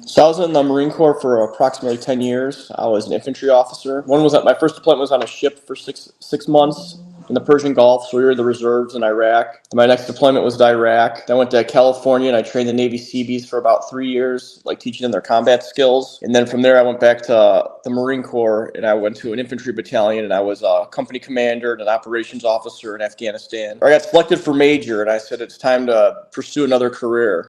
So I was in the Marine Corps for approximately 10 years. I was an infantry officer. My first deployment was on a ship for six months in the Persian Gulf. So we were the reserves in Iraq. My next deployment was to Iraq. Then I went to California and I trained the Navy Seabees for about 3 years, like teaching them their combat skills. And then from there, I went back to the Marine Corps and I went to an infantry battalion and I was a company commander and an operations officer in Afghanistan. I got selected for major and I said, it's time to pursue another career.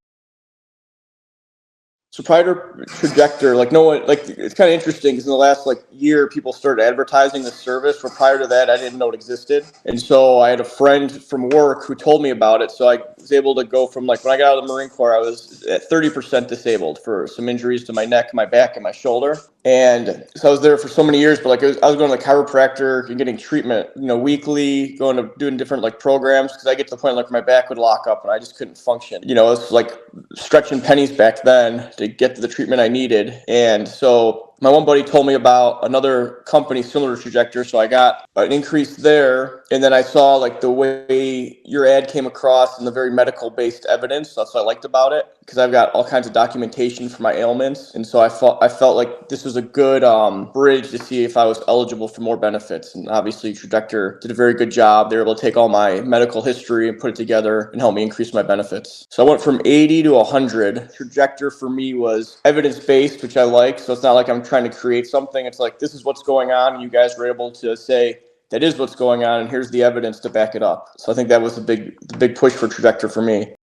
So prior to Trajector, no one, it's kind of interesting because in the last year, people started advertising this service. Where prior to that, I didn't know it existed, and so I had a friend from work who told me about it. So I was able to go from when I got out of the Marine Corps, I was at 30% disabled for some injuries to my neck, my back, and my shoulder. And so I was there for so many years, but I was going to the chiropractor and getting treatment, weekly, going to doing different programs because I get to the point my back would lock up and I just couldn't function. It was stretching pennies back then to get to the treatment I needed. And so my one buddy told me about another company similar to Trajector, so I got an increase there. And then I saw the way your ad came across and the very medical-based evidence. That's what I liked about it because I've got all kinds of documentation for my ailments, and so I felt like this was a good bridge to see if I was eligible for more benefits. And obviously, Trajector did a very good job. They were able to take all my medical history and put it together and help me increase my benefits. So I went from 80 to 100. Trajector for me was evidence-based, which I like. So it's not like I'm trying to create something. It's like, this is what's going on, and you guys were able to say, that is what's going on, and here's the evidence to back it up. So I think that was the big push for Trajector for me.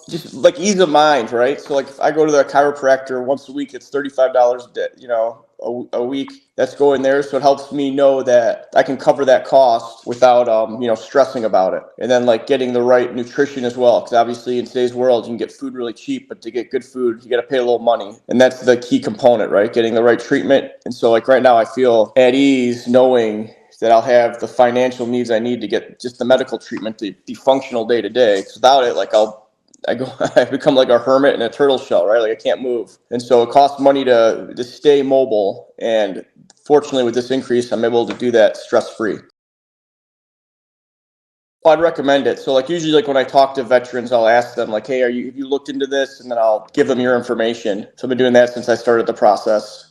Just ease of mind, right? So if I go to the chiropractor once a week, it's $35 a week that's going there. So it helps me know that I can cover that cost without stressing about it. And then getting the right nutrition as well, because obviously in today's world you can get food really cheap, but to get good food you got to pay a little money, and that's the key component, right? Getting the right treatment. And so right now I feel at ease knowing that I'll have the financial needs I need to get just the medical treatment to be functional day to day. Without it, I become like a hermit in a turtle shell, right? I can't move. And so it costs money to stay mobile. And fortunately with this increase, I'm able to do that stress-free. I'd recommend it. So usually when I talk to veterans, I'll ask them hey, have you looked into this? And then I'll give them your information. So I've been doing that since I started the process.